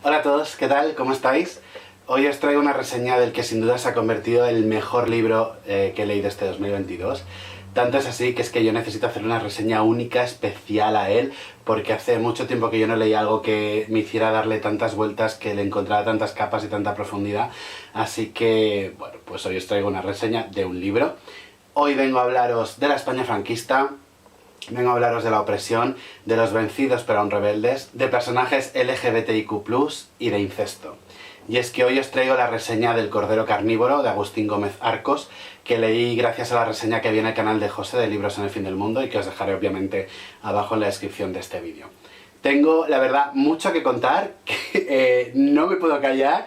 Hola a todos, ¿qué tal? ¿Cómo estáis? Hoy os traigo una reseña del que sin duda se ha convertido en el mejor libro que he leído este 2022. Tanto es así que es que yo necesito hacer una reseña única, especial a él, porque hace mucho tiempo que yo no leía algo que me hiciera darle tantas vueltas, que le encontrara tantas capas y tanta profundidad. Así que, bueno, pues hoy os traigo una reseña de un libro. Hoy vengo a hablaros de la España franquista. Vengo a hablaros de la opresión, de los vencidos pero aún rebeldes, de personajes LGBTIQ+, y de incesto. Y es que hoy os traigo la reseña del Cordero Carnívoro, de Agustín Gómez Arcos, que leí gracias a la reseña que viene al canal de José de Libros en el Fin del Mundo y que os dejaré obviamente abajo en la descripción de este vídeo. Tengo, la verdad, mucho que contar, que no me puedo callar,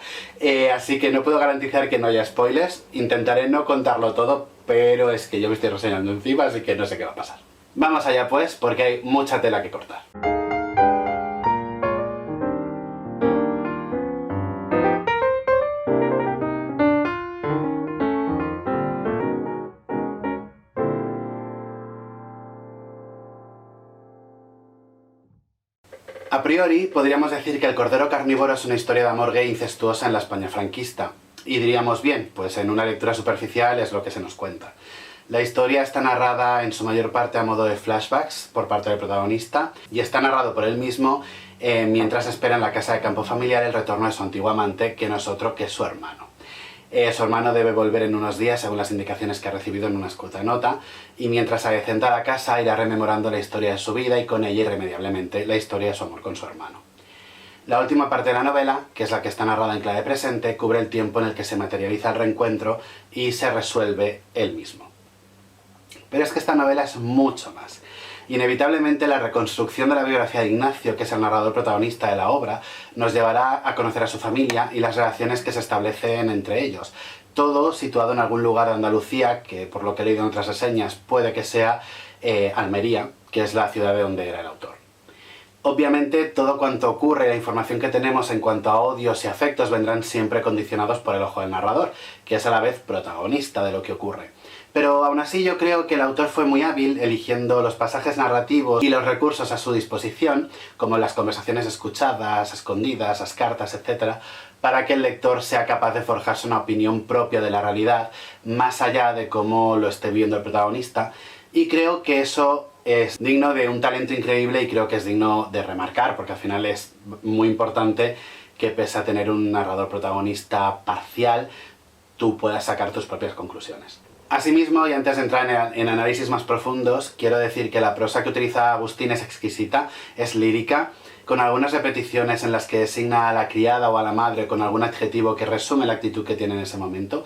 así que no puedo garantizar que no haya spoilers. Intentaré no contarlo todo, pero es que yo me estoy reseñando encima, así que no sé qué va a pasar. Vamos allá pues, porque hay mucha tela que cortar. A priori, podríamos decir que El Cordero Carnívoro es una historia de amor gay incestuosa en la España franquista. Y diríamos bien, pues en una lectura superficial es lo que se nos cuenta. La historia está narrada en su mayor parte a modo de flashbacks por parte del protagonista y está narrado por él mismo mientras espera en la casa de campo familiar el retorno de su antiguo amante, que no es otro que su hermano. Su hermano debe volver en unos días según las indicaciones que ha recibido en una escueta nota, y mientras se adecenta a la casa irá rememorando la historia de su vida y con ella irremediablemente la historia de su amor con su hermano. La última parte de la novela, que es la que está narrada en clave presente, cubre el tiempo en el que se materializa el reencuentro y se resuelve él mismo. Pero es que esta novela es mucho más. Inevitablemente la reconstrucción de la biografía de Ignacio, que es el narrador protagonista de la obra, nos llevará a conocer a su familia y las relaciones que se establecen entre ellos. Todo situado en algún lugar de Andalucía, que por lo que he leído en otras reseñas puede que sea Almería, que es la ciudad de donde era el autor. Obviamente todo cuanto ocurre, la información que tenemos en cuanto a odios y afectos vendrán siempre condicionados por el ojo del narrador, que es a la vez protagonista de lo que ocurre. Pero aún así yo creo que el autor fue muy hábil eligiendo los pasajes narrativos y los recursos a su disposición, como las conversaciones escuchadas, escondidas, las cartas, etc., para que el lector sea capaz de forjarse una opinión propia de la realidad, más allá de cómo lo esté viendo el protagonista, y creo que eso es digno de un talento increíble y creo que es digno de remarcar, porque al final es muy importante que pese a tener un narrador protagonista parcial, tú puedas sacar tus propias conclusiones. Asimismo, y antes de entrar en análisis más profundos, quiero decir que la prosa que utiliza Agustín es exquisita, es lírica, con algunas repeticiones en las que designa a la criada o a la madre con algún adjetivo que resume la actitud que tiene en ese momento.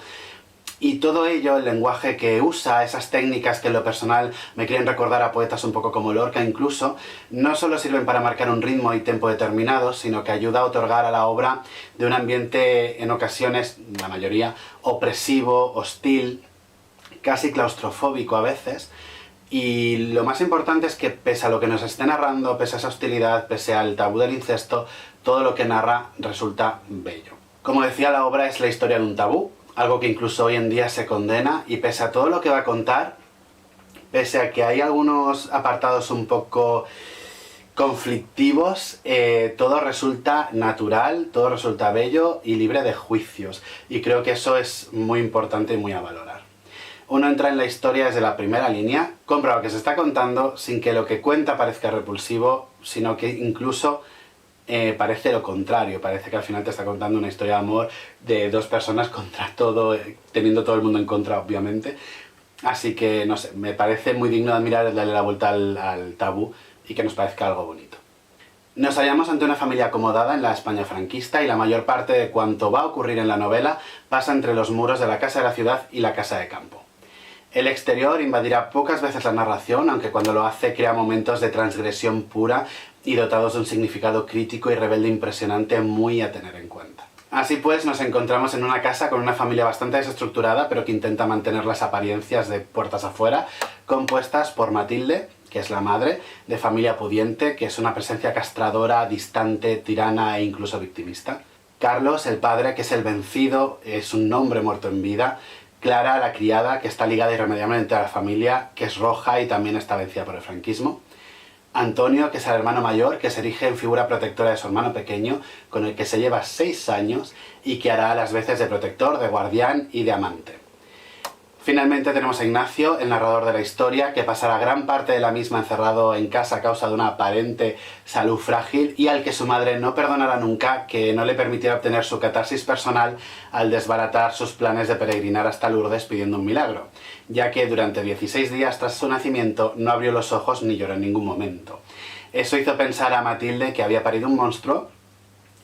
Y todo ello, el lenguaje que usa, esas técnicas que en lo personal me quieren recordar a poetas un poco como Lorca incluso, no solo sirven para marcar un ritmo y tempo determinados, sino que ayuda a otorgar a la obra de un ambiente en ocasiones, la mayoría, opresivo, hostil, casi claustrofóbico a veces, y lo más importante es que pese a lo que nos esté narrando, pese a esa hostilidad, pese al tabú del incesto, todo lo que narra resulta bello. Como decía, la obra es la historia de un tabú, algo que incluso hoy en día se condena, y pese a todo lo que va a contar, pese a que hay algunos apartados un poco conflictivos, todo resulta natural, todo resulta bello y libre de juicios, y creo que eso es muy importante y muy a valorar. Uno entra en la historia desde la primera línea, compra lo que se está contando sin que lo que cuenta parezca repulsivo, sino que incluso parece lo contrario, parece que al final te está contando una historia de amor de dos personas contra todo, teniendo todo el mundo en contra, obviamente. Así que, no sé, me parece muy digno de admirar darle la vuelta al tabú y que nos parezca algo bonito. Nos hallamos ante una familia acomodada en la España franquista y la mayor parte de cuanto va a ocurrir en la novela pasa entre los muros de la casa de la ciudad y la casa de campo. El exterior invadirá pocas veces la narración, aunque cuando lo hace crea momentos de transgresión pura y dotados de un significado crítico y rebelde impresionante muy a tener en cuenta. Así pues, nos encontramos en una casa con una familia bastante desestructurada, pero que intenta mantener las apariencias de puertas afuera, compuestas por Matilde, que es la madre, de familia pudiente, que es una presencia castradora, distante, tirana e incluso victimista. Carlos, el padre, que es el vencido, es un hombre muerto en vida. Clara, la criada, que está ligada irremediablemente a la familia, que es roja y también está vencida por el franquismo. Antonio, que es el hermano mayor, que se erige en figura protectora de su hermano pequeño, con el que se lleva 6 años y que hará las veces de protector, de guardián y de amante. Finalmente tenemos a Ignacio, el narrador de la historia, que pasará gran parte de la misma encerrado en casa a causa de una aparente salud frágil y al que su madre no perdonará nunca que no le permitiera obtener su catarsis personal al desbaratar sus planes de peregrinar hasta Lourdes pidiendo un milagro, ya que durante 16 días tras su nacimiento no abrió los ojos ni lloró en ningún momento. Eso hizo pensar a Matilde que había parido un monstruo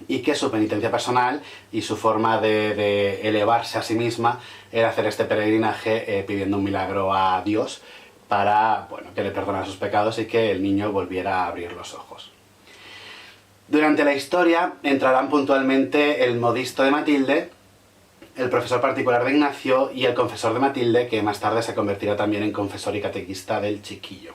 y que su penitencia personal y su forma de elevarse a sí misma era hacer este peregrinaje pidiendo un milagro a Dios para, bueno, que le perdonara sus pecados y que el niño volviera a abrir los ojos. Durante la historia entrarán puntualmente el modisto de Matilde, el profesor particular de Ignacio y el confesor de Matilde, que más tarde se convertirá también en confesor y catequista del chiquillo.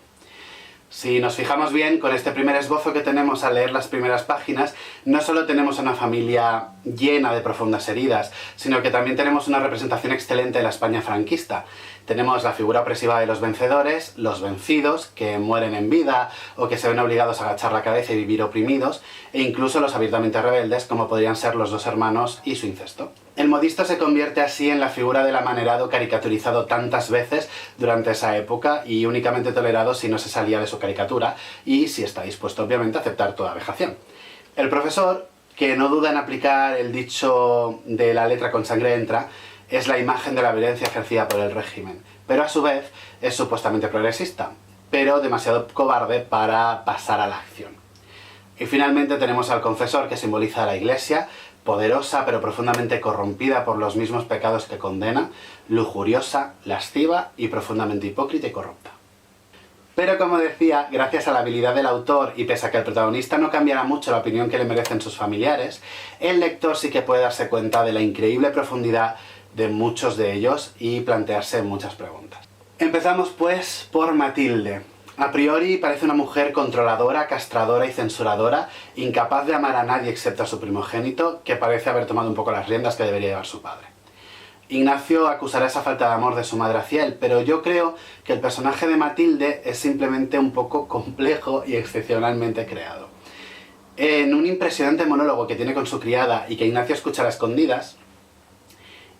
Si nos fijamos bien, con este primer esbozo que tenemos al leer las primeras páginas, no solo tenemos una familia llena de profundas heridas, sino que también tenemos una representación excelente de la España franquista. Tenemos la figura opresiva de los vencedores, los vencidos, que mueren en vida o que se ven obligados a agachar la cabeza y vivir oprimidos, e incluso los abiertamente rebeldes, como podrían ser los 2 hermanos y su incesto. El modisto se convierte así en la figura del amanerado caricaturizado tantas veces durante esa época y únicamente tolerado si no se salía de su caricatura y si está dispuesto obviamente a aceptar toda vejación. El profesor, que no duda en aplicar el dicho de la letra con sangre entra, es la imagen de la violencia ejercida por el régimen, pero a su vez es supuestamente progresista, pero demasiado cobarde para pasar a la acción. Y finalmente tenemos al confesor, que simboliza a la Iglesia, poderosa pero profundamente corrompida por los mismos pecados que condena, lujuriosa, lasciva y profundamente hipócrita y corrupta. Pero como decía, gracias a la habilidad del autor y pese a que el protagonista no cambiará mucho la opinión que le merecen sus familiares, el lector sí que puede darse cuenta de la increíble profundidad de muchos de ellos y plantearse muchas preguntas. Empezamos pues por Matilde. A priori parece una mujer controladora, castradora y censuradora, incapaz de amar a nadie excepto a su primogénito, que parece haber tomado un poco las riendas que debería llevar su padre. Ignacio acusará esa falta de amor de su madre hacia él, pero yo creo que el personaje de Matilde es simplemente un poco complejo y excepcionalmente creado. En un impresionante monólogo que tiene con su criada y que Ignacio escuchará a escondidas,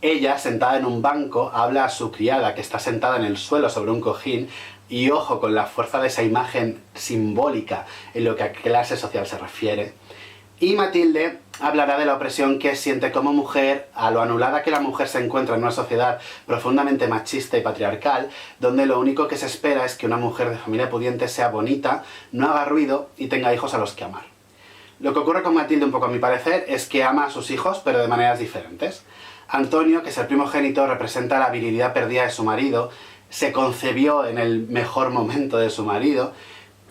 ella, sentada en un banco, habla a su criada, que está sentada en el suelo sobre un cojín, y ojo con la fuerza de esa imagen simbólica en lo que a clase social se refiere. Y Matilde hablará de la opresión que siente como mujer, a lo anulada que la mujer se encuentra en una sociedad profundamente machista y patriarcal, donde lo único que se espera es que una mujer de familia pudiente sea bonita, no haga ruido y tenga hijos a los que amar. Lo que ocurre con Matilde, un poco a mi parecer, es que ama a sus hijos, pero de maneras diferentes. Antonio, que es el primogénito, representa la virilidad perdida de su marido, se concebió en el mejor momento de su marido,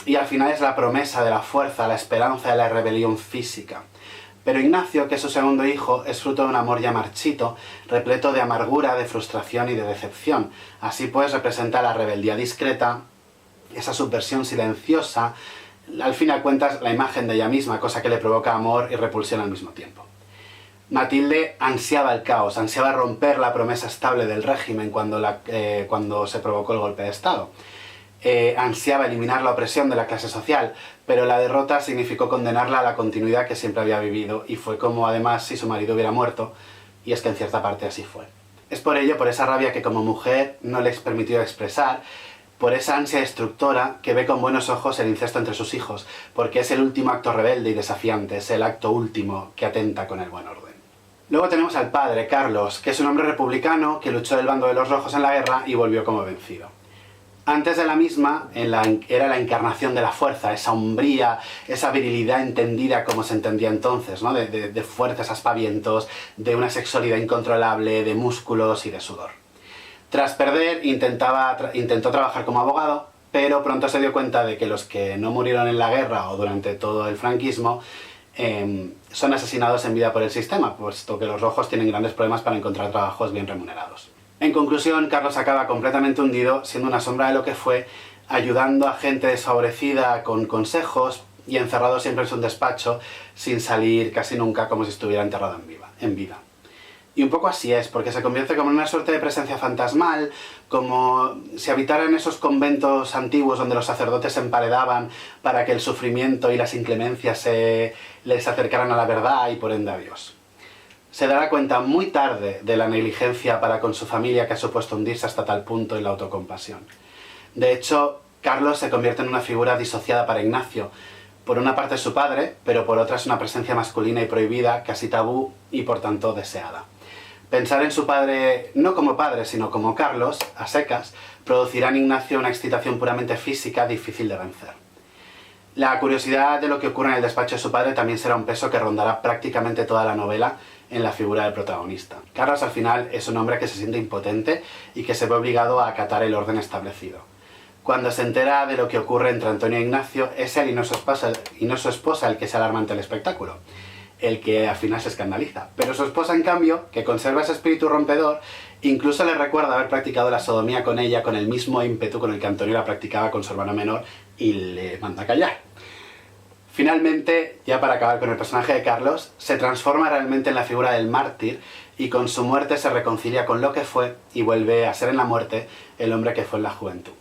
y al final es la promesa de la fuerza, la esperanza de la rebelión física. Pero Ignacio, que es su segundo hijo, es fruto de un amor ya marchito, repleto de amargura, de frustración y de decepción. Así pues representa la rebeldía discreta, esa subversión silenciosa, al fin y al cuentas la imagen de ella misma, cosa que le provoca amor y repulsión al mismo tiempo. Matilde ansiaba el caos, ansiaba romper la promesa estable del régimen cuando se provocó el golpe de Estado. Ansiaba eliminar la opresión de la clase social, pero la derrota significó condenarla a la continuidad que siempre había vivido, y fue como además si su marido hubiera muerto, y es que en cierta parte así fue. Es por ello, por esa rabia que como mujer no les permitió expresar, por esa ansia destructora que ve con buenos ojos el incesto entre sus hijos, porque es el último acto rebelde y desafiante, es el acto último que atenta con el buen orden. Luego tenemos al padre, Carlos, que es un hombre republicano que luchó del bando de los rojos en la guerra y volvió como vencido. Antes de la misma, era la encarnación de la fuerza, esa hombría, esa virilidad entendida como se entendía entonces, ¿no? de fuertes aspavientos, de una sexualidad incontrolable, de músculos y de sudor. Tras perder, intentó trabajar como abogado, pero pronto se dio cuenta de que los que no murieron en la guerra o durante todo el franquismo son asesinados en vida por el sistema, puesto que los rojos tienen grandes problemas para encontrar trabajos bien remunerados. En conclusión, Carlos acaba completamente hundido, siendo una sombra de lo que fue, ayudando a gente desfavorecida con consejos y encerrado siempre en su despacho, sin salir casi nunca, como si estuviera enterrado en vida. Y un poco así es, porque se convierte como en una suerte de presencia fantasmal, como si habitara en esos conventos antiguos donde los sacerdotes se emparedaban para que el sufrimiento y las inclemencias les acercaran a la verdad y por ende a Dios. Se dará cuenta muy tarde de la negligencia para con su familia que ha supuesto hundirse hasta tal punto en la autocompasión. De hecho, Carlos se convierte en una figura disociada para Ignacio. Por una parte es su padre, pero por otra es una presencia masculina y prohibida, casi tabú y por tanto deseada. Pensar en su padre no como padre, sino como Carlos, a secas, producirá en Ignacio una excitación puramente física difícil de vencer. La curiosidad de lo que ocurre en el despacho de su padre también será un peso que rondará prácticamente toda la novela en la figura del protagonista. Carlos al final es un hombre que se siente impotente y que se ve obligado a acatar el orden establecido. Cuando se entera de lo que ocurre entre Antonio e Ignacio, es él y no su esposa el que se alarma ante el espectáculo, el que al final se escandaliza. Pero su esposa, en cambio, que conserva ese espíritu rompedor, incluso le recuerda haber practicado la sodomía con ella con el mismo ímpetu con el que Antonio la practicaba con su hermano menor y le manda a callar. Finalmente, ya para acabar con el personaje de Carlos, se transforma realmente en la figura del mártir y con su muerte se reconcilia con lo que fue y vuelve a ser en la muerte el hombre que fue en la juventud.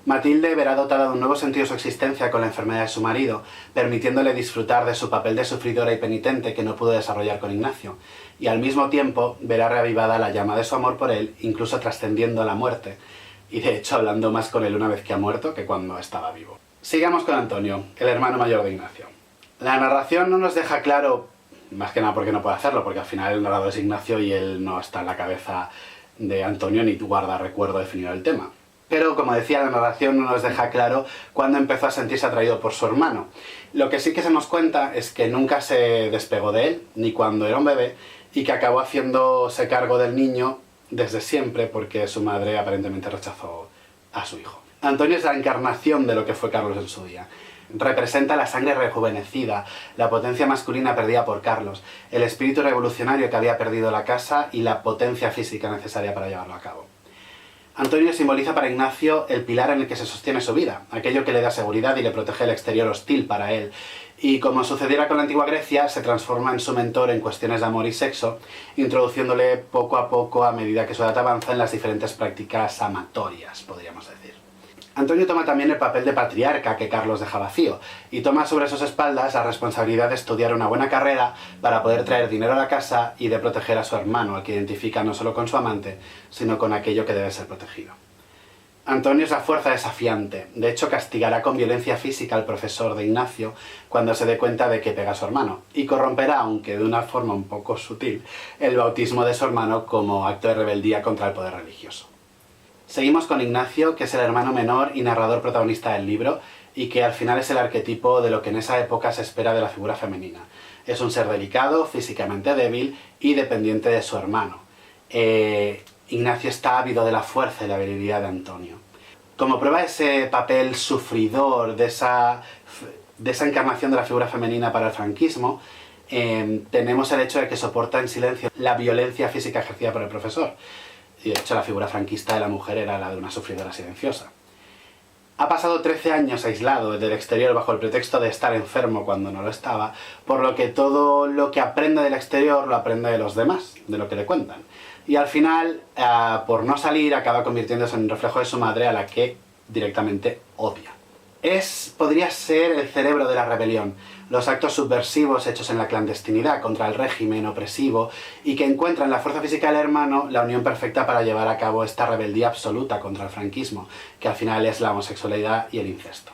Matilde verá dotada de un nuevo sentido su existencia con la enfermedad de su marido, permitiéndole disfrutar de su papel de sufridora y penitente que no pudo desarrollar con Ignacio, y al mismo tiempo verá reavivada la llama de su amor por él, incluso trascendiendo la muerte, y de hecho hablando más con él una vez que ha muerto que cuando estaba vivo. Sigamos con Antonio, el hermano mayor de Ignacio. La narración no nos deja claro, más que nada porque no puede hacerlo, porque al final el narrador es Ignacio y él no está en la cabeza de Antonio ni guarda recuerdo definido del tema. Pero, como decía, la narración no nos deja claro cuándo empezó a sentirse atraído por su hermano. Lo que sí que se nos cuenta es que nunca se despegó de él, ni cuando era un bebé, y que acabó haciéndose cargo del niño desde siempre porque su madre aparentemente rechazó a su hijo. Antonio es la encarnación de lo que fue Carlos en su día. Representa la sangre rejuvenecida, la potencia masculina perdida por Carlos, el espíritu revolucionario que había perdido la casa y la potencia física necesaria para llevarlo a cabo. Antonio simboliza para Ignacio el pilar en el que se sostiene su vida, aquello que le da seguridad y le protege el exterior hostil para él, y como sucediera con la antigua Grecia, se transforma en su mentor en cuestiones de amor y sexo, introduciéndole poco a poco a medida que su edad avanza en las diferentes prácticas amatorias, podríamos decir. Antonio toma también el papel de patriarca que Carlos deja vacío, y toma sobre sus espaldas la responsabilidad de estudiar una buena carrera para poder traer dinero a la casa y de proteger a su hermano, al que identifica no solo con su amante, sino con aquello que debe ser protegido. Antonio es la fuerza desafiante, de hecho castigará con violencia física al profesor de Ignacio cuando se dé cuenta de que pega a su hermano, y corromperá, aunque de una forma un poco sutil, el bautismo de su hermano como acto de rebeldía contra el poder religioso. Seguimos con Ignacio, que es el hermano menor y narrador protagonista del libro, y que al final es el arquetipo de lo que en esa época se espera de la figura femenina. Es un ser delicado, físicamente débil y dependiente de su hermano. Ignacio está ávido de la fuerza y la virilidad de Antonio. Como prueba de ese papel sufridor, de esa encarnación de la figura femenina para el franquismo, tenemos el hecho de que soporta en silencio la violencia física ejercida por el profesor. Y de hecho la figura franquista de la mujer era la de una sufridora silenciosa. Ha pasado 13 años aislado del exterior bajo el pretexto de estar enfermo cuando no lo estaba, por lo que todo lo que aprende del exterior lo aprende de los demás, de lo que le cuentan. Y al final, por no salir, acaba convirtiéndose en un reflejo de su madre a la que directamente odia. Podría ser el cerebro de la rebelión, los actos subversivos hechos en la clandestinidad contra el régimen opresivo y que encuentra en la fuerza física del hermano la unión perfecta para llevar a cabo esta rebeldía absoluta contra el franquismo, que al final es la homosexualidad y el incesto.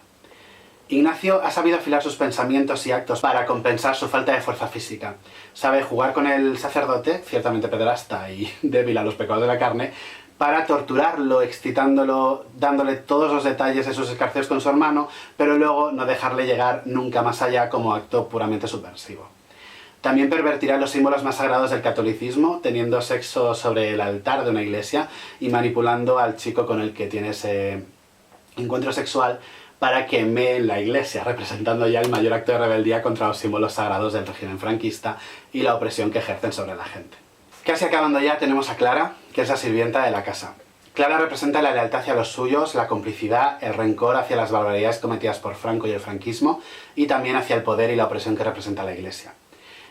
Ignacio ha sabido afilar sus pensamientos y actos para compensar su falta de fuerza física. Sabe jugar con el sacerdote, ciertamente pederasta y débil a los pecados de la carne, para torturarlo, excitándolo, dándole todos los detalles de sus escarceos con su hermano, pero luego no dejarle llegar nunca más allá como acto puramente subversivo. También pervertirá los símbolos más sagrados del catolicismo, teniendo sexo sobre el altar de una iglesia y manipulando al chico con el que tiene ese encuentro sexual para que mee en la iglesia, representando ya el mayor acto de rebeldía contra los símbolos sagrados del régimen franquista y la opresión que ejercen sobre la gente. Casi acabando ya tenemos a Clara, que es la sirvienta de la casa. Clara representa la lealtad hacia los suyos, la complicidad, el rencor hacia las barbaridades cometidas por Franco y el franquismo, y también hacia el poder y la opresión que representa la Iglesia.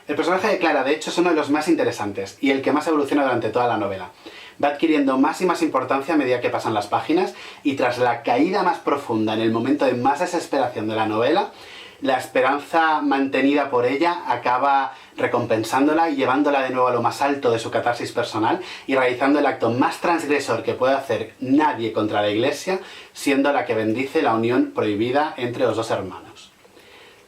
El personaje de Clara, de hecho, es uno de los más interesantes y el que más evoluciona durante toda la novela. Va adquiriendo más y más importancia a medida que pasan las páginas y tras la caída más profunda en el momento de más desesperación de la novela, la esperanza mantenida por ella acaba recompensándola y llevándola de nuevo a lo más alto de su catarsis personal y realizando el acto más transgresor que puede hacer nadie contra la Iglesia, siendo la que bendice la unión prohibida entre los dos hermanos.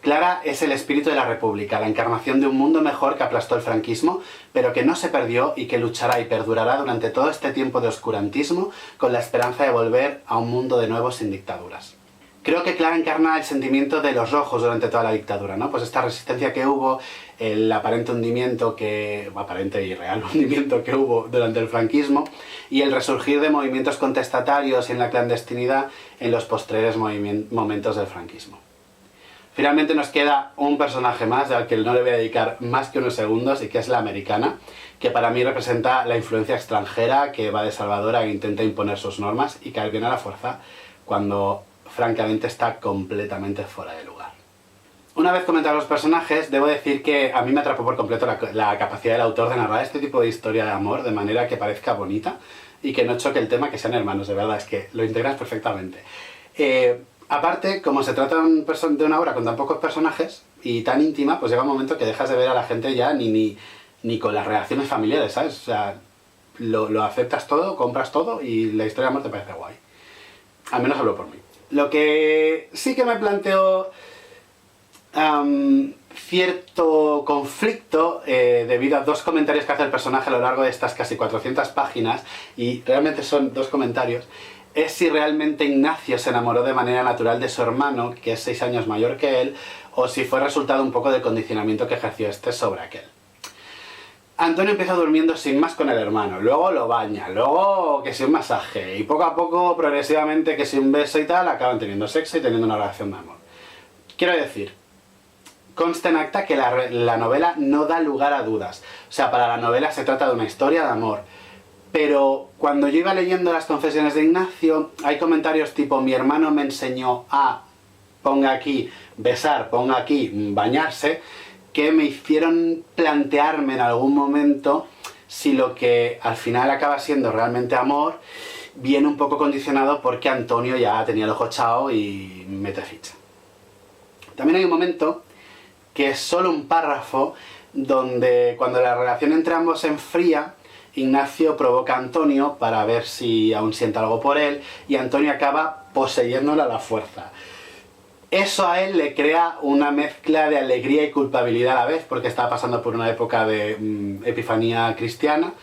Clara es el espíritu de la República, la encarnación de un mundo mejor que aplastó el franquismo, pero que no se perdió y que luchará y perdurará durante todo este tiempo de oscurantismo con la esperanza de volver a un mundo de nuevo sin dictaduras. Creo que Clara encarna el sentimiento de los rojos durante toda la dictadura, ¿no? Pues esta resistencia que hubo, el aparente aparente y real hundimiento que hubo durante el franquismo y el resurgir de movimientos contestatarios y en la clandestinidad en los posteriores momentos del franquismo. Finalmente nos queda un personaje más, al que no le voy a dedicar más que unos segundos, y que es la americana, que para mí representa la influencia extranjera que va de salvadora e intenta imponer sus normas y caer bien a la fuerza cuando francamente está completamente fuera de lugar. Una vez comentados los personajes, debo decir que a mí me atrapó por completo la capacidad del autor de narrar este tipo de historia de amor de manera que parezca bonita y que no choque el tema que sean hermanos, de verdad, es que lo integras perfectamente. Aparte, como se trata de una obra con tan pocos personajes y tan íntima, pues llega un momento que dejas de ver a la gente ya ni con las relaciones familiares, ¿sabes? O sea, lo aceptas todo, compras todo y la historia de amor te parece guay. Al menos hablo por mí. Lo que sí que me planteó cierto conflicto debido a dos comentarios que hace el personaje a lo largo de estas casi 400 páginas, y realmente son dos comentarios, es si realmente Ignacio se enamoró de manera natural de su hermano, que es 6 años mayor que él, o si fue resultado un poco del condicionamiento que ejerció este sobre aquel. Antonio empieza durmiendo sin más con el hermano, luego lo baña, luego que si un masaje, y poco a poco, progresivamente, que si un beso y tal, acaban teniendo sexo y teniendo una relación de amor. Quiero decir, consta en acta que la novela no da lugar a dudas. O sea, para la novela se trata de una historia de amor. Pero cuando yo iba leyendo las confesiones de Ignacio, hay comentarios tipo: mi hermano me enseñó a, ponga aquí, besar, ponga aquí, bañarse, que me hicieron plantearme en algún momento si lo que al final acaba siendo realmente amor viene un poco condicionado porque Antonio ya tenía el ojo echado y mete ficha. También hay un momento que es solo un párrafo donde, cuando la relación entre ambos se enfría, Ignacio provoca a Antonio para ver si aún siente algo por él y Antonio acaba poseyéndolo a la fuerza. Eso a él le crea una mezcla de alegría y culpabilidad a la vez, porque estaba pasando por una época de epifanía cristiana.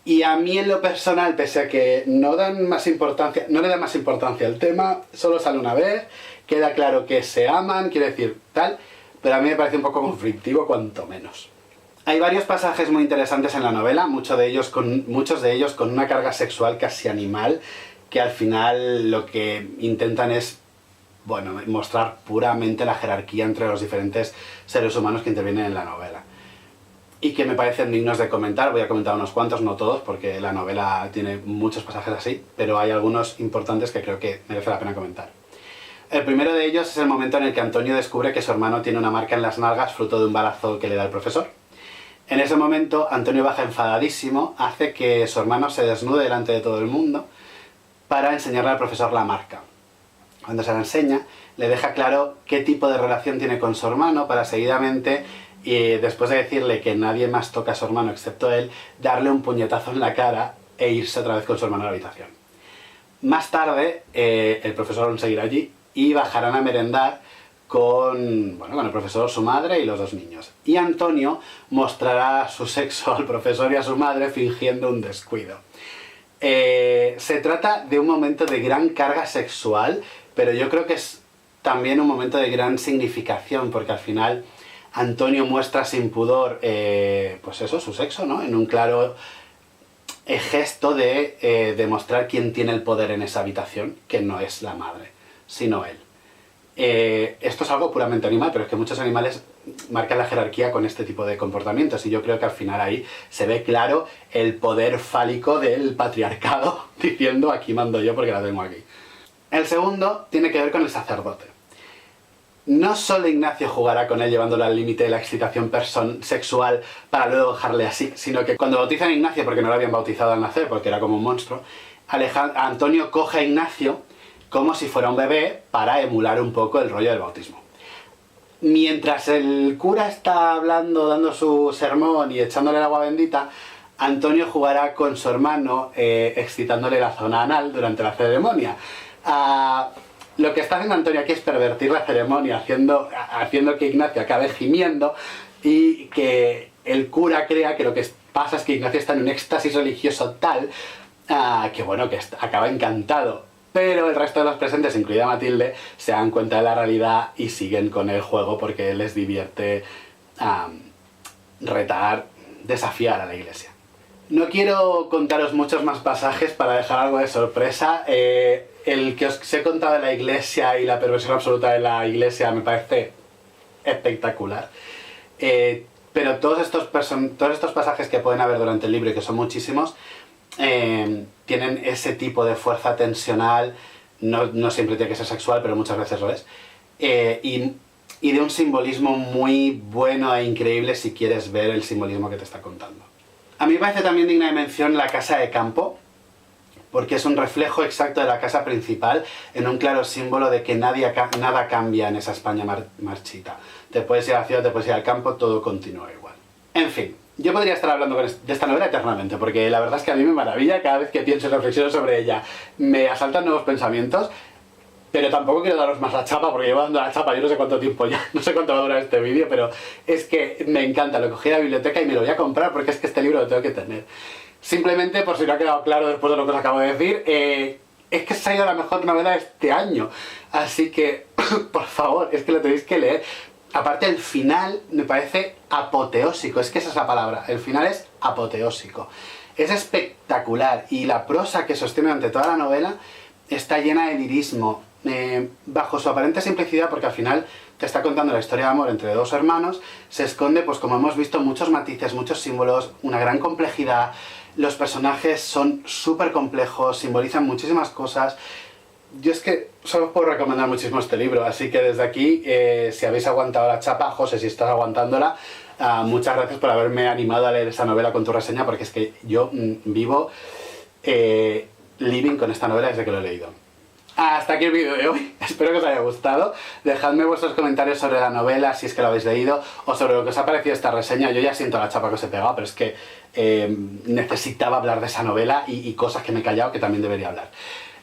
Y a mí, en lo personal, pese a que no le dan más importancia al tema, solo sale una vez, queda claro que se aman, quiere decir tal, pero a mí me parece un poco conflictivo, cuanto menos. Hay varios pasajes muy interesantes en la novela, muchos de ellos con una carga sexual casi animal, que al final lo que intentan es, bueno, mostrar puramente la jerarquía entre los diferentes seres humanos que intervienen en la novela. Y que me parecen dignos de comentar. Voy a comentar unos cuantos, no todos, porque la novela tiene muchos pasajes así, pero hay algunos importantes que creo que merece la pena comentar. El primero de ellos es el momento en el que Antonio descubre que su hermano tiene una marca en las nalgas fruto de un embarazo que le da el profesor. En ese momento, Antonio baja enfadadísimo, hace que su hermano se desnude delante de todo el mundo para enseñarle al profesor la marca. Cuando se la enseña, le deja claro qué tipo de relación tiene con su hermano para seguidamente, y después de decirle que nadie más toca a su hermano excepto él, darle un puñetazo en la cara e irse otra vez con su hermano a la habitación. Más tarde, el profesor aún seguirá allí y bajarán a merendar con el profesor, su madre y los dos niños. Y Antonio mostrará su sexo al profesor y a su madre fingiendo un descuido. Se trata de un momento de gran carga sexual, pero yo creo que es también un momento de gran significación, porque al final Antonio muestra sin pudor, pues eso, su sexo, ¿no? En un claro gesto de demostrar quién tiene el poder en esa habitación, que no es la madre, sino él. Esto es algo puramente animal, pero es que muchos animales marcan la jerarquía con este tipo de comportamientos, y yo creo que al final ahí se ve claro el poder fálico del patriarcado, diciendo: aquí mando yo porque la tengo aquí. El segundo tiene que ver con el sacerdote. no solo Ignacio jugará con él llevándolo al límite de la excitación sexual para luego dejarle así, sino que cuando bautizan a Ignacio, porque no lo habían bautizado al nacer, porque era como un monstruo, Antonio coge a Ignacio como si fuera un bebé para emular un poco el rollo del bautismo. Mientras el cura está hablando, dando su sermón y echándole el agua bendita, Antonio jugará con su hermano excitándole la zona anal durante la ceremonia. Lo que está haciendo Antonio aquí es pervertir la ceremonia, haciendo que Ignacio acabe gimiendo y que el cura crea que lo que pasa es que Ignacio está en un éxtasis religioso tal que bueno, que acaba encantado. Pero el resto de los presentes, incluida Matilde, se dan cuenta de la realidad y siguen con el juego porque les divierte retar, desafiar a la iglesia. No quiero contaros muchos más pasajes para dejar algo de sorpresa. El que os he contado de la iglesia y la perversión absoluta de la iglesia me parece espectacular. Pero todos estos pasajes que pueden haber durante el libro, y que son muchísimos, tienen ese tipo de fuerza tensional, no siempre tiene que ser sexual, pero muchas veces lo es, y de un simbolismo muy bueno e increíble si quieres ver el simbolismo que te está contando. A mí me parece también digna de mención la casa de campo, porque es un reflejo exacto de la casa principal, en un claro símbolo de que nada cambia en esa España marchita. Te puedes ir a la ciudad, te puedes ir al campo, todo continúa igual. En fin, yo podría estar hablando de esta novela eternamente, porque la verdad es que a mí me maravilla cada vez que pienso y reflexiono sobre ella. Me asaltan nuevos pensamientos, pero tampoco quiero daros más la chapa, porque llevo dando la chapa yo no sé cuánto tiempo ya, no sé cuánto va a durar este vídeo, pero es que me encanta, lo cogí de la biblioteca y me lo voy a comprar porque es que este libro lo tengo que tener. Simplemente, por si no ha quedado claro después de lo que os acabo de decir, es que se ha ido la mejor novela de este año, así que, por favor, es que lo tenéis que leer. Aparte, el final me parece apoteósico, es que esa es la palabra, el final es apoteósico. Es espectacular y la prosa que sostiene durante toda la novela está llena de lirismo, bajo su aparente simplicidad, porque al final te está contando la historia de amor entre dos hermanos, se esconde, pues como hemos visto, muchos matices, muchos símbolos, una gran complejidad. Los personajes son súper complejos, simbolizan muchísimas cosas. Yo es que solo os puedo recomendar muchísimo este libro, así que desde aquí, si habéis aguantado la chapa, José, si estás aguantándola, muchas gracias por haberme animado a leer esta novela con tu reseña, porque es que yo vivo living con esta novela desde que lo he leído. Hasta aquí el vídeo de hoy, espero que os haya gustado. Dejadme vuestros comentarios sobre la novela, si es que lo habéis leído, o sobre lo que os ha parecido esta reseña. Yo ya siento la chapa que os he pegado, pero es que necesitaba hablar de esa novela y cosas que me he callado que también debería hablar.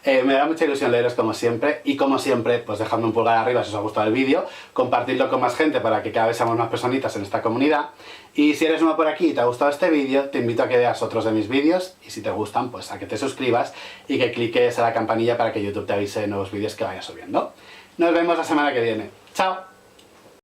Me da mucha ilusión leeros como siempre, y como siempre, pues dejadme un pulgar arriba si os ha gustado el vídeo, compartidlo con más gente para que cada vez seamos más personitas en esta comunidad, y si eres nuevo por aquí y te ha gustado este vídeo, te invito a que veas otros de mis vídeos, y si te gustan, pues a que te suscribas y que cliques a la campanilla para que YouTube te avise de nuevos vídeos que vaya subiendo. Nos vemos la semana que viene. ¡Chao!